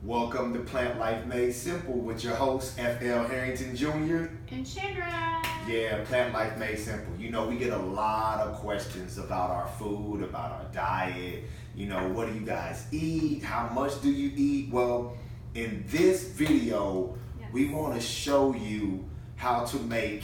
Welcome to Plant Life Made Simple with your host, F.L. Harrington Jr. And Chandra. Yeah, Plant Life Made Simple. You know, we get a lot of questions about our food, about our diet. You know, what do you guys eat? How much do you eat? Well, in this video, we want to show you how to make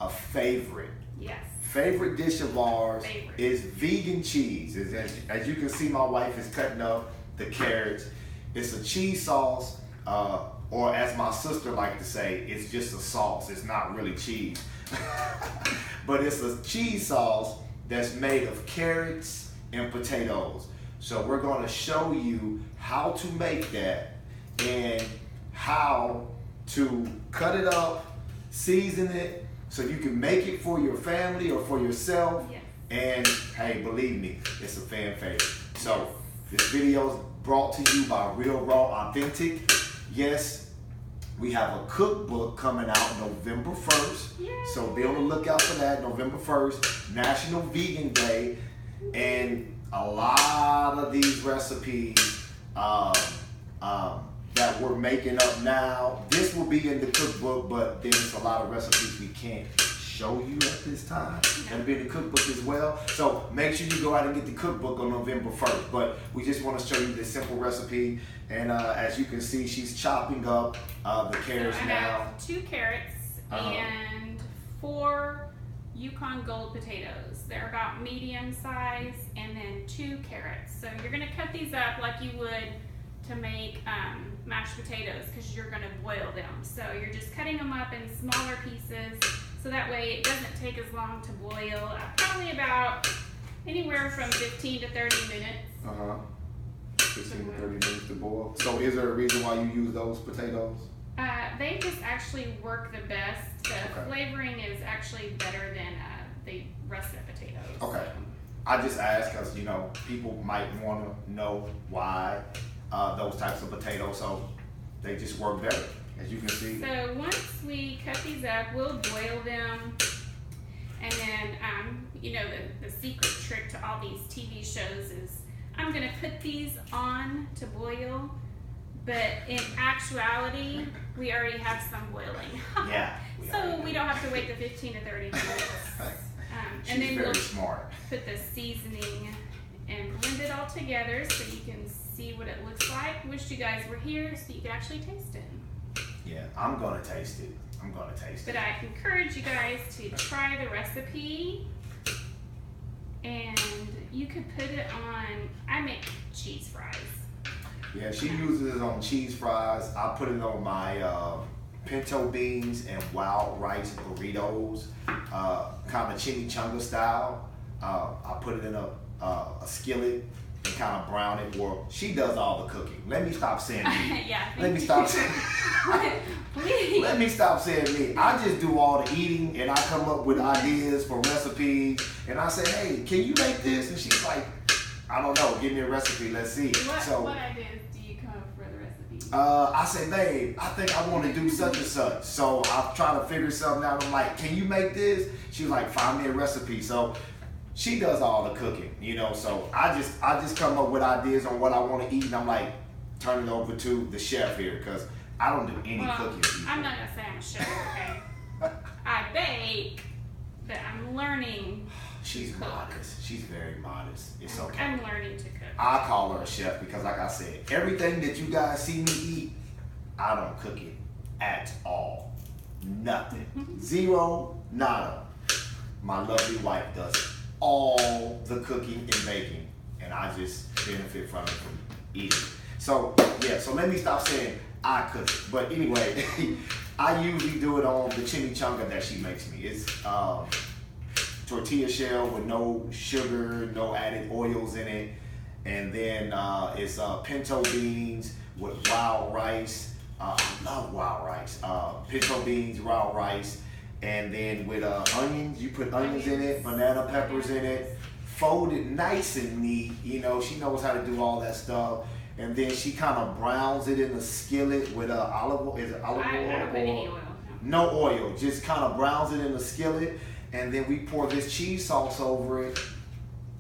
a favorite. Yes. Favorite dish of ours is vegan cheese. As you can see, my wife is cutting up the carrots. It's a cheese sauce, or as my sister liked to say, it's just a sauce. It's not really cheese. But it's a cheese sauce that's made of carrots and potatoes. So we're going to show you how to make that and how to cut it up, season it, so you can make it for your family or for yourself. Yes. And hey, believe me, it's a fan favorite. So this video is brought to you by Real Raw Authentic. Yes, we have a cookbook coming out November 1st. Yay. So be on the lookout for that. November 1st, National Vegan Day. And a lot of these recipes that we're making up now, this will be in the cookbook, but there's a lot of recipes we can't show you at this time. It'll be in the cookbook as well. So make sure you go out and get the cookbook on November 1st. But we just want to show you this simple recipe. And as you can see, she's chopping up the carrots so I now. have 2 carrots and 4 Yukon Gold potatoes. They're about medium size, and then 2 carrots. So you're going to cut these up like you would to make mashed potatoes, because you're going to boil them. So you're just cutting them up in smaller pieces, so that way it doesn't take as long to boil. Probably about anywhere from 15 to 30 minutes. 15 to 30 minutes to boil. So is there a reason why you use those potatoes? They just actually work the best. The flavoring is actually better than the russet potatoes. Okay. I just asked because, you know, people might want to know why those types of potatoes, so they just work better, as you can see. So once we cut these up, we'll boil them, and then you know, the secret trick to all these TV shows is I'm gonna put these on to boil, but in actuality we already have some boiling. Yeah. So we don't have to wait the 15 to 30 minutes. And then we'll smart. Put the seasoning and blend it all together so you can see what it looks like. Wish you guys were here so you could actually taste it. Yeah, I'm gonna taste it. I'm gonna taste it. But I encourage you guys to try the recipe, and you could put it on, I make cheese fries. Yeah, she uses it on cheese fries. I put it on my pinto beans and wild rice burritos, kind of chimichanga style. I put it in a skillet and kind of brown it. Well, she does all the cooking. Let me stop saying me. Yeah. Let me stop saying. Let me stop saying me. I just do all the eating, and I come up with ideas for recipes. And I say, hey, can you make this? And she's like, I don't know. Give me a recipe. Let's see. What ideas do you come up for the recipe? I say, babe, I think I want to do such and such. So I'm trying to figure something out. I'm like, can you make this? She was like, find me a recipe. So she does all the cooking, you know. So I just come up with ideas on what I want to eat, and I'm like, turn it over to the chef here, because I don't do any cooking. I'm not gonna say I'm a chef, okay? I bake, but I'm learning. She's modest. She's very modest. It's okay. I'm learning to cook. I call her a chef because, like I said, everything that you guys see me eat, I don't cook it at all. Nothing. Zero, nada. My lovely wife does all the cooking and baking, and I just benefit from it, from eating. So yeah, so let me stop saying I cook it. But anyway, I usually do it on the chimichanga that she makes me. It's tortilla shell with no sugar, no added oils in it. And then it's pinto beans with wild rice. I love wild rice. Pinto beans, wild rice. And then with onions, you put onions in it, banana peppers in it, fold it nice and neat. You know, she knows how to do all that stuff. And then she kind of browns it in a skillet with olive oil. Is it olive oil? I don't put any oil. No oil, just kind of browns it in a skillet. And then we pour this cheese sauce over it.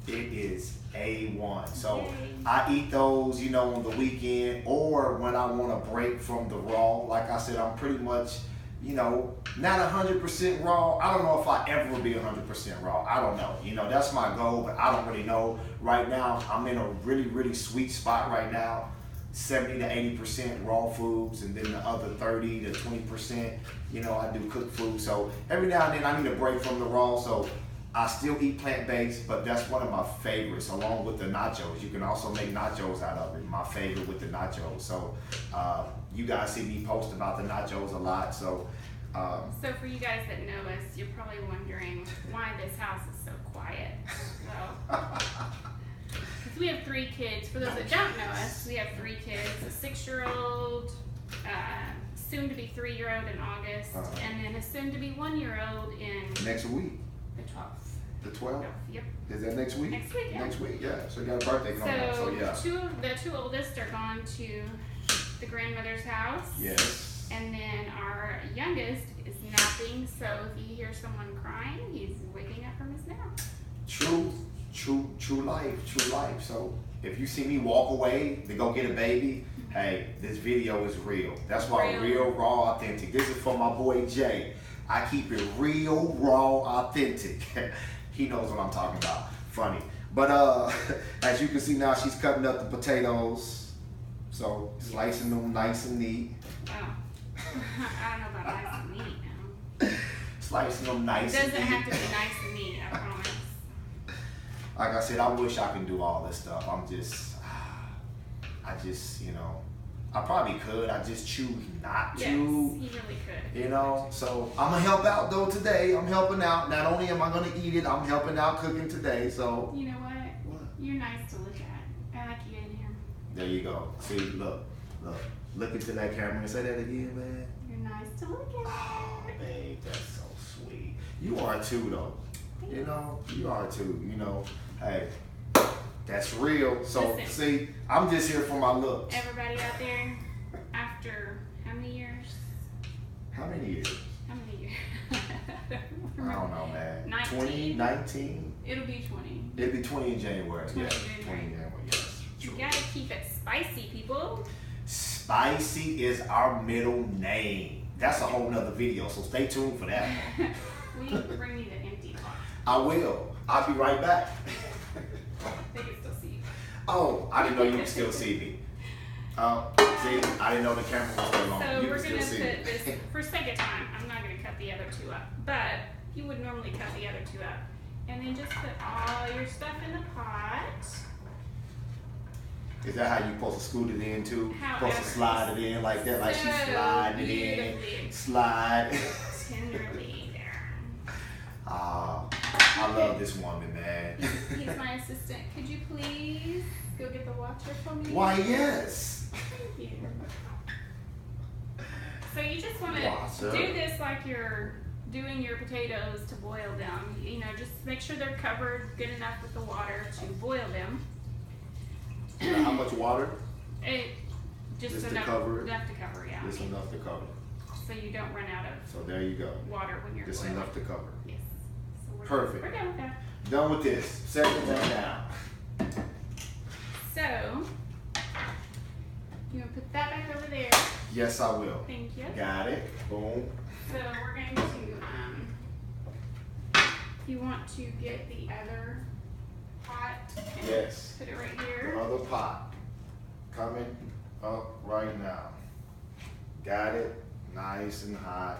It is A1. So Yay. I eat those, you know, on the weekend or when I want a break from the raw. Like I said, I'm pretty much, you know, not 100% raw. I don't know if I ever will be 100% raw. I don't know. You know, that's my goal, but I don't really know. Right now, I'm in a really, really sweet spot right now. 70 to 80% raw foods, and then the other 30 to 20%, you know, I do cooked food. So every now and then I need a break from the raw. So I still eat plant-based, but that's one of my favorites, along with the nachos. You can also make nachos out of it. My favorite with the nachos. So you guys see me post about the nachos a lot. So for you guys that know us, you're probably wondering why this house is so quiet. Because we have 3 kids. For those that don't know us, we have 3 kids: a 6-year-old, soon to be 3-year-old in August, and then a soon to be 1-year-old in next week. The 12th. The 12th? Yep. Is that next week? Next week, yeah. Next week, yeah. So you got a birthday coming up, so yeah. The 2 oldest are gone to the grandmother's house. Yes. And then our youngest is napping, so if you hear someone crying, he's waking up from his nap. True life. So if you see me walk away to go get a baby, hey, this video is real. That's why real, raw, authentic. This is for my boy Jay. I keep it real, raw, authentic. He knows what I'm talking about. Funny. But as you can see now, she's cutting up the potatoes. So slicing them nice and neat. Oh. I don't know about nice and neat now. Slicing them nice and neat. It doesn't have to be nice and neat, I promise. Like I said, I wish I could do all this stuff. I just, you know, I probably could. I just choose not to. Yes, you really could. You know, so I'm gonna help out though today. I'm helping out. Not only am I gonna eat it, I'm helping out cooking today. So you know what? You're nice to look at. I like you in here. There you go. See, look into that camera and say that again, man. You're nice to look at. Oh, babe, that's so sweet. You are too, though. You know, you are too. You know, hey, that's real. So Listen, see, I'm just here for my looks. Everybody out there, after how many years? How many years? How many years? I don't know, man. 19. 20, 19? It'll be 20. It'll be 20 in January. 20 Yeah, in January. 20 in January, yes. You gotta keep it spicy, people. Spicy is our middle name. That's a whole nother video, so stay tuned for that. Will you bring me the empty pot? I will. I'll be right back. They can still see you. Oh, I didn't know you could still see me. See, I didn't know the camera was still on. So You we're can gonna still see put me. this, for sake of time, I'm not gonna cut the other 2 up, but you would normally cut the other 2 up. And then just put all your stuff in the pot. Is that how you supposed to scoot it in too? However, Supposed to slide it in like that, like she's so sliding it in. beautifully. Slide. Tenderly there. I love this woman, man. He's my assistant. Could you please go get the water for me? Why, yes. Thank you. So you just want Water. to do this like you're doing your potatoes to boil them. You know, just make sure they're covered good enough with the water to boil them. Now, how much water? Just to enough, cover it? enough to cover, yeah. Just enough to cover. So you don't run out of So there you go. water when you're Just boiling. enough to cover. Yes. So Perfect. We're done with that. Done with this. Setting that down. So you want to put that back over there? Yes, I will. Thank you. Got it. Boom. So we're going to, if you want to get the other pot and Yes. put it right The here. other pot coming up right now. Got it. Nice and hot.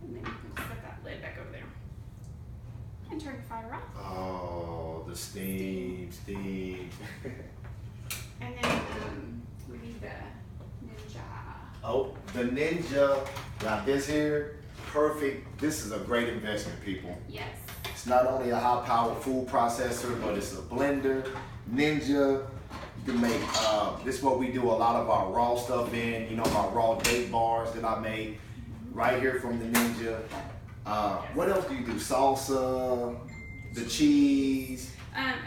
And then you can just set that lid back over there. And turn the fire off. Oh, the steam. And then we need the Ninja. Oh, the Ninja. Now this here, perfect. This is a great investment, people. Yes. It's not only a high-powered food processor, but it's a blender. Ninja. You can make, this is what we do a lot of our raw stuff in. You know, my raw date bars that I make right here from the Ninja. What else do you do? Salsa, the cheese.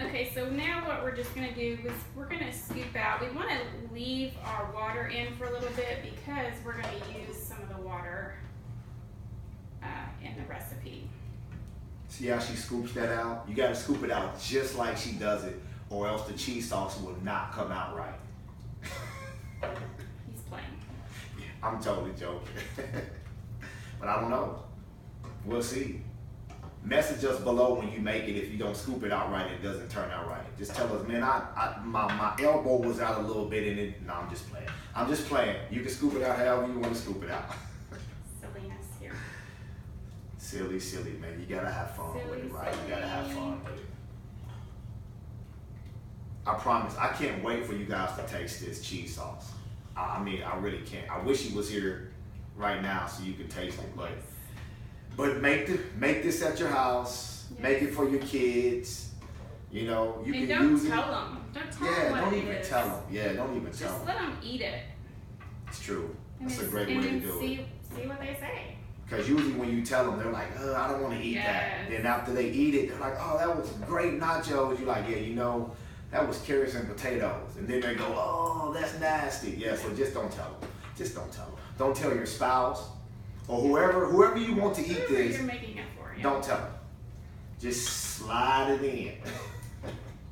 Okay, so now what we're just going to do is we're going to scoop out. We want to leave our water in for a little bit because we're going to use some of the water in the recipe. See how she scoops that out? You got to scoop it out just like she does it or else the cheese sauce will not come out right. He's playing. I'm totally joking. But I don't know. We'll see. Message us below when you make it if you don't scoop it out right and it doesn't turn out right. Just tell us, man, my elbow was out a little bit in it. No, I'm just playing. I'm just playing. You can scoop it out however you want to scoop it out. Silliness here. Silly, man. You gotta have fun with it, right? You gotta have fun with it. I promise, I can't wait for you guys to taste this cheese sauce. I mean, I really can't. I wish he was here right now so you could taste it, but make this at your house. Yes. Make it for your kids. You know, you and can use it. Don't tell them. Don't tell them what don't it even is. tell them. Yeah, don't even tell them. Just let them eat it. It's true. And That's a great way to do it. See what they say. Because usually when you tell them, they're like, I don't want to eat that. Then after they eat it, they're like, oh, that was great nachos. You're like, yeah, you know, that was carrots and potatoes. And then they go, oh, that's nasty. Yeah, so just don't tell them. Just don't tell them. Don't tell your spouse or whoever you want to eat this. You're making it for you. Don't tell them. Just slide it in.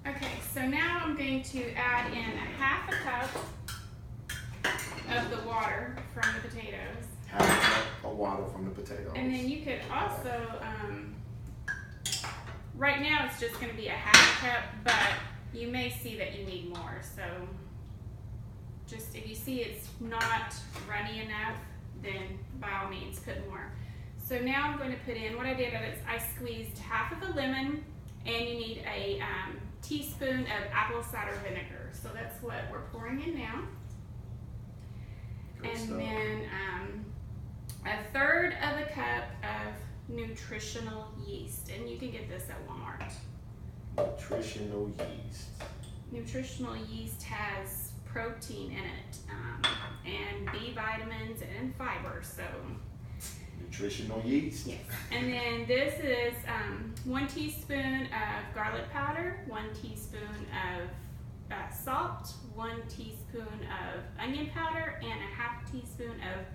Okay, so now I'm going to add in a half a cup of the water from the potatoes. Half a cup of water from the potatoes. And then you could also, right now it's just going to be a half cup, but you may see that you need more. So just if you see it's not runny enough, then by all means put more. So now I'm going to put in, what I did is I squeezed half of the lemon, and you need a teaspoon of apple cider vinegar. So that's what we're pouring in now. Good stuff. Then a third of a cup of nutritional yeast, and you can get this at Walmart. Nutritional yeast. Nutritional yeast has protein in it, and B vitamins and fiber. So nutritional yeast. yes. And then this is 1 teaspoon of garlic powder, 1 teaspoon of salt, 1 teaspoon of onion powder, and a half teaspoon of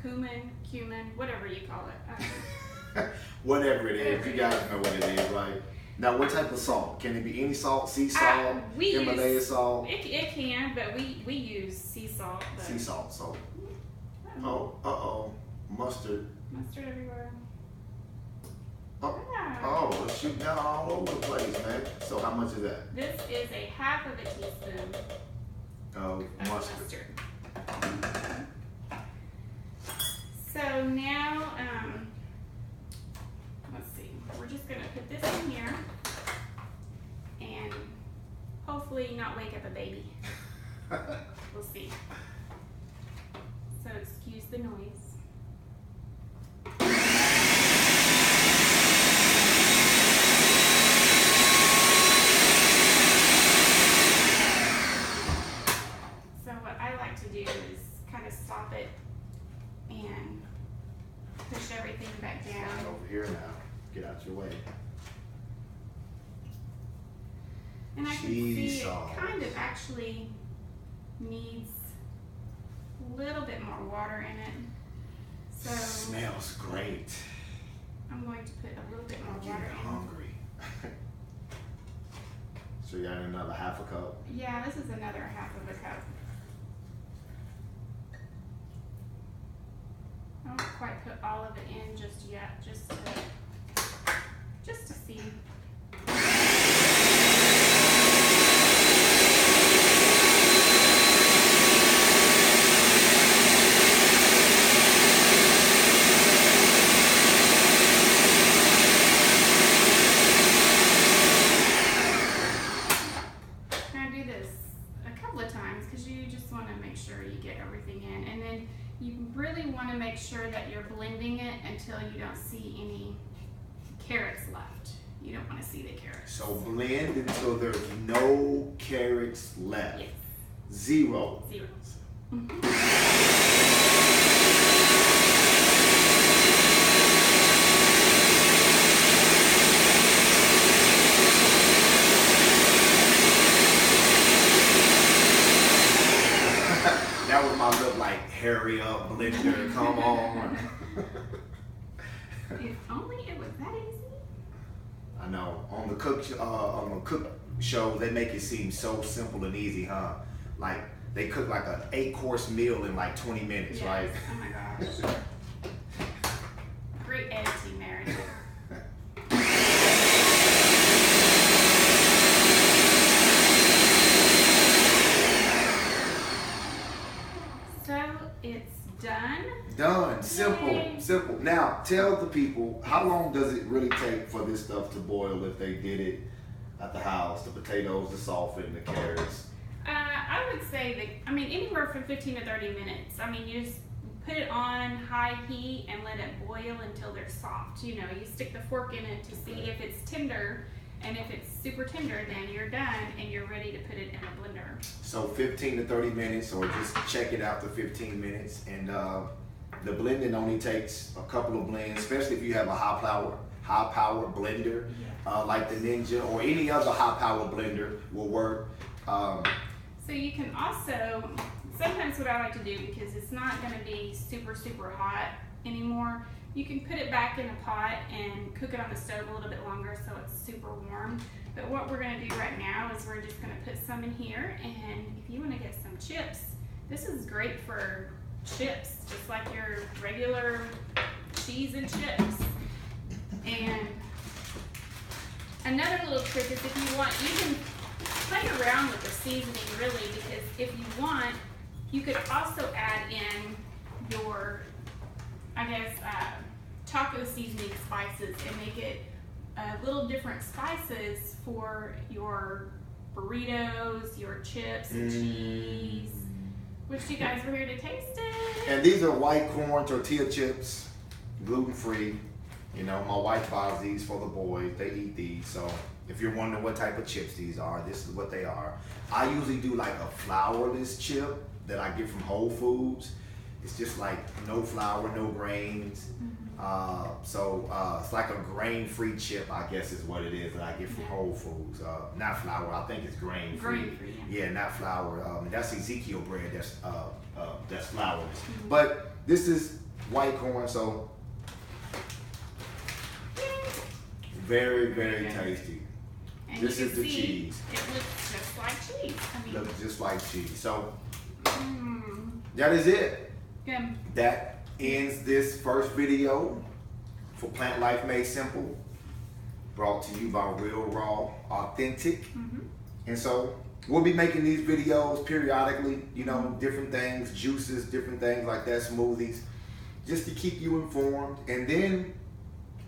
cumin, whatever you call it. Whatever it is, you guys know what it is, right? Now, what type of salt? Can it be any salt? Sea salt? Himalaya salt? It can, but we use sea salt. Sea salt, so. Oh, mustard. Mustard everywhere. Oh, it's shooting out all over the place, man. So how much is that? This is a half of a teaspoon of mustard. So now, let's see. We're just gonna put this in here and hopefully not wake up a baby. We'll see. So excuse the noise. So what I like to do is kind of stop it and push everything back down. Over here now. Get out your way. And I can see it kind of actually needs a little bit more water in it. So smells great. I'm going to put a little bit more water in. I'm hungry. So you got another half a cup? Yeah, this is another half of a cup. I don't quite put all of it in just yet, just to see. Now do this a couple of times because you just want to make sure you get everything in, and then you really want to make sure that you're blending it until you don't see any carrots left. You don't want to see the carrots. So blend until there's no carrots left. Yes. Zero. That was my little like hurry up blender. Come on. If only it was that easy. I know. On the shows, they make it seem so simple and easy, huh? Like they cook like an 8-course meal in like 20 minutes, Yes. right? Oh my gosh. Great editing, Meredith. So it's done. Done. Simple. Yay. Simple. Now, tell the people, how long does it really take for this stuff to boil if they did it at the house? The potatoes, the sausage, the carrots. I would say that, I mean, anywhere from 15 to 30 minutes. I mean, you just put it on high heat and let it boil until they're soft. You know, you stick the fork in it to see if it's tender, and if it's super tender, then you're done and you're ready to put it in the blender. So 15 to 30 minutes, or just check it after 15 minutes. And the blending only takes a couple of blends, especially if you have a high power blender like the Ninja, or any other high power blender will work. So you can also, sometimes what I like to do, because it's not going to be super, super hot anymore, you can put it back in a pot and cook it on the stove a little bit longer so it's super warm. But what we're going to do right now is we're just going to put some in here, and if you want to get some chips, this is great for chips, just like your regular cheese and chips. And another little trick is, if you want, you can play around with the seasoning really, because if you want, you could also add in your, I guess, taco seasoning spices and make it little different spices for your burritos, your chips and cheese. Wish you guys were here to taste it. And these are white corn tortilla chips, gluten-free. You know, my wife buys these for the boys. They eat these. So if you're wondering what type of chips these are, this is what they are. I usually do like a flourless chip that I get from Whole Foods. It's just like no flour, no grains. So it's like a grain-free chip, I guess is what it is, that I get from Whole Foods. Not flour, I think it's grain-free. Grain-free, yeah, not flour. That's Ezekiel bread. That's flourless. But this is white corn, so very, very tasty. And This you is can the see cheese. It looks just like cheese. I mean, Looks just like cheese. So mm, that is it. good. That ends this first video for Plant Life Made Simple, brought to you by Real Raw Authentic. And so we'll be making these videos periodically, you know, different things, juices, different things like that, smoothies, just to keep you informed. And then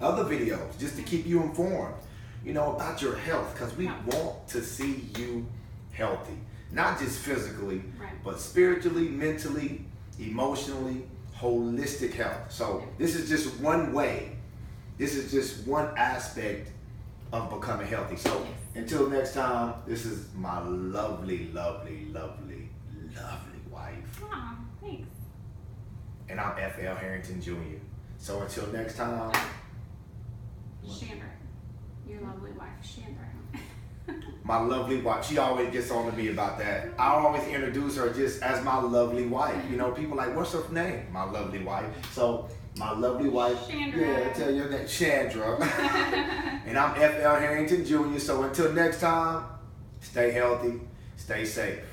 other videos just to keep you informed, you know, about your health, because we want to see you healthy, not just physically, but spiritually, mentally, emotionally, holistic health. So this is just one way, this is just one aspect of becoming healthy. So until next time, this is my lovely, lovely, lovely, lovely wife. Aw, thanks. And I'm F.L. Harrington Jr. So until next time. Chandra, your lovely wife, Chandra. My lovely wife, she always gets on to me about that. I always introduce her just as my lovely wife. You know, people like, what's her name? My lovely wife. So, my lovely wife. Chandra. Yeah, tell your name, Chandra. And I'm F.L. Harrington Jr. So, until next time, stay healthy, stay safe.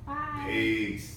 Bye. Peace.